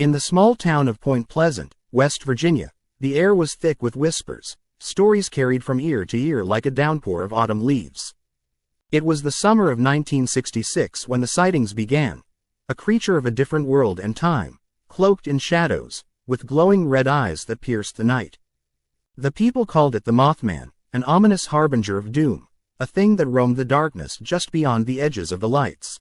In the small town of Point Pleasant, West Virginia, the air was thick with whispers, stories carried from ear to ear like a downpour of autumn leaves. It was the summer of 1966 when the sightings began, a creature of a different world and time, cloaked in shadows, with glowing red eyes that pierced the night. The people called it the Mothman, an ominous harbinger of doom, a thing that roamed the darkness just beyond the edges of the lights.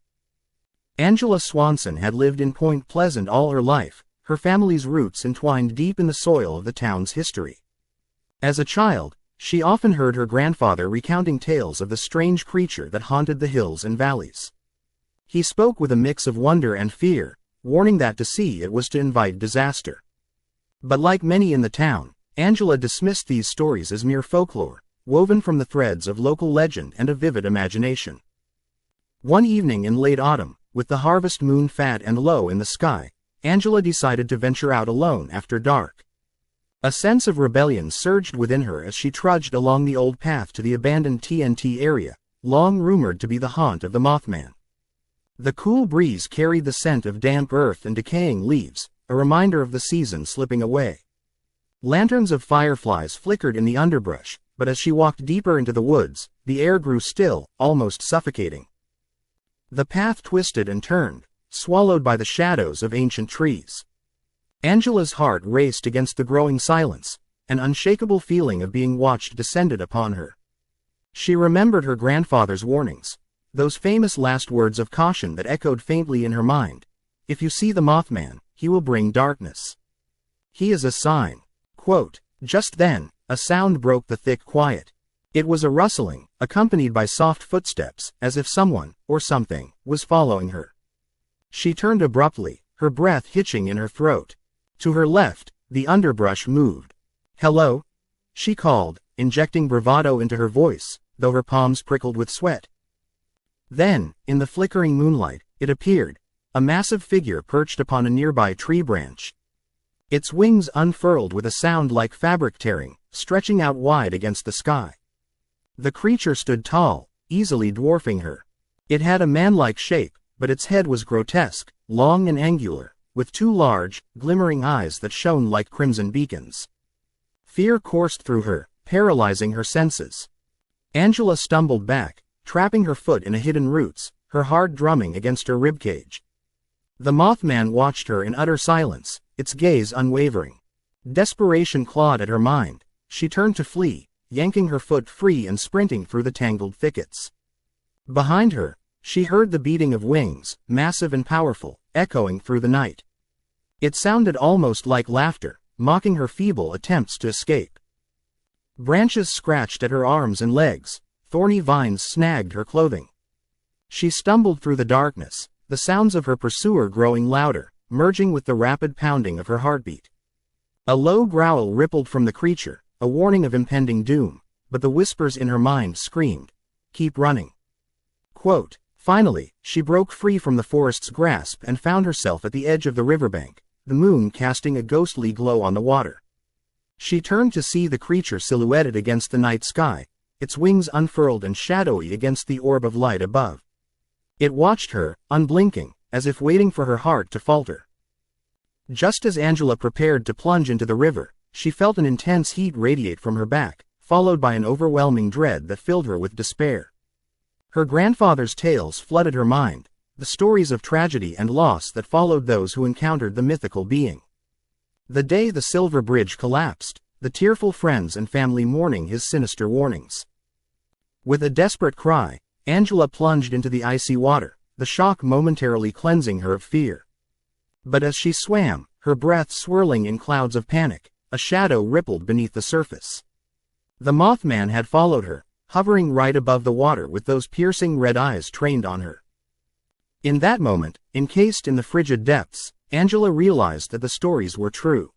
Angela Swanson had lived in Point Pleasant all her life, her family's roots entwined deep in the soil of the town's history. As a child, she often heard her grandfather recounting tales of the strange creature that haunted the hills and valleys. He spoke with a mix of wonder and fear, warning that to see it was to invite disaster. But like many in the town, Angela dismissed these stories as mere folklore, woven from the threads of local legend and a vivid imagination. One evening in late autumn, with the harvest moon fat and low in the sky, Angela decided to venture out alone after dark. A sense of rebellion surged within her as she trudged along the old path to the abandoned TNT area, long rumored to be the haunt of the Mothman. The cool breeze carried the scent of damp earth and decaying leaves, a reminder of the season slipping away. Lanterns of fireflies flickered in the underbrush, but as she walked deeper into the woods, the air grew still, almost suffocating. The path twisted and turned, swallowed by the shadows of ancient trees. Angela's heart raced against the growing silence, an unshakable feeling of being watched descended upon her. She remembered her grandfather's warnings, those famous last words of caution that echoed faintly in her mind. If you see the Mothman, he will bring darkness. He is a sign. Quote, just then, a sound broke the thick quiet. It was a rustling, accompanied by soft footsteps, as if someone, or something, was following her. She turned abruptly, her breath hitching in her throat. To her left, the underbrush moved. Hello? She called, injecting bravado into her voice, though her palms prickled with sweat. Then, in the flickering moonlight, it appeared, a massive figure perched upon a nearby tree branch. Its wings unfurled with a sound like fabric tearing, stretching out wide against the sky. The creature stood tall, easily dwarfing her. It had a man-like shape, but its head was grotesque, long and angular, with two large, glimmering eyes that shone like crimson beacons. Fear coursed through her, paralyzing her senses. Angela stumbled back, trapping her foot in a hidden roots, her heart drumming against her ribcage. The Mothman watched her in utter silence, its gaze unwavering. Desperation clawed at her mind. She turned to flee, yanking her foot free and sprinting through the tangled thickets. Behind her, she heard the beating of wings, massive and powerful, echoing through the night. It sounded almost like laughter, mocking her feeble attempts to escape. Branches scratched at her arms and legs, thorny vines snagged her clothing. She stumbled through the darkness, the sounds of her pursuer growing louder, merging with the rapid pounding of her heartbeat. A low growl rippled from the creature, a warning of impending doom, but the whispers in her mind screamed, "Keep running." Quote, finally, she broke free from the forest's grasp and found herself at the edge of the riverbank, the moon casting a ghostly glow on the water. She turned to see the creature silhouetted against the night sky, its wings unfurled and shadowy against the orb of light above. It watched her, unblinking, as if waiting for her heart to falter. Just as Angela prepared to plunge into the river, she felt an intense heat radiate from her back, followed by an overwhelming dread that filled her with despair. Her grandfather's tales flooded her mind, the stories of tragedy and loss that followed those who encountered the mythical being. The day the Silver Bridge collapsed, the tearful friends and family mourning his sinister warnings. With a desperate cry, Angela plunged into the icy water, the shock momentarily cleansing her of fear. But as she swam, her breath swirling in clouds of panic, a shadow rippled beneath the surface. The Mothman had followed her, hovering right above the water with those piercing red eyes trained on her. In that moment, encased in the frigid depths, Angela realized that the stories were true.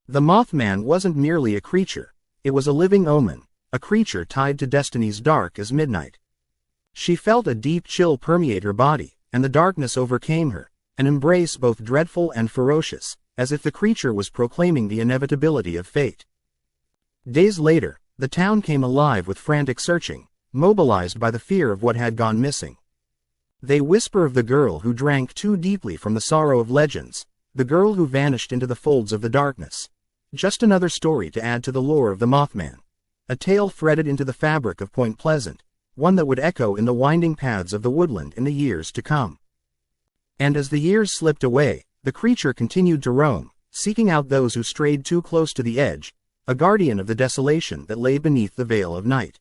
The Mothman wasn't merely a creature, it was a living omen, a creature tied to destinies dark as midnight. She felt a deep chill permeate her body, and the darkness overcame her, an embrace both dreadful and ferocious, as if the creature was proclaiming the inevitability of fate. Days later, the town came alive with frantic searching, mobilized by the fear of what had gone missing. They whisper of the girl who drank too deeply from the sorrow of legends, the girl who vanished into the folds of the darkness. Just another story to add to the lore of the Mothman. A tale threaded into the fabric of Point Pleasant, one that would echo in the winding paths of the woodland in the years to come. And as the years slipped away, the creature continued to roam, seeking out those who strayed too close to the edge, a guardian of the desolation that lay beneath the veil of night.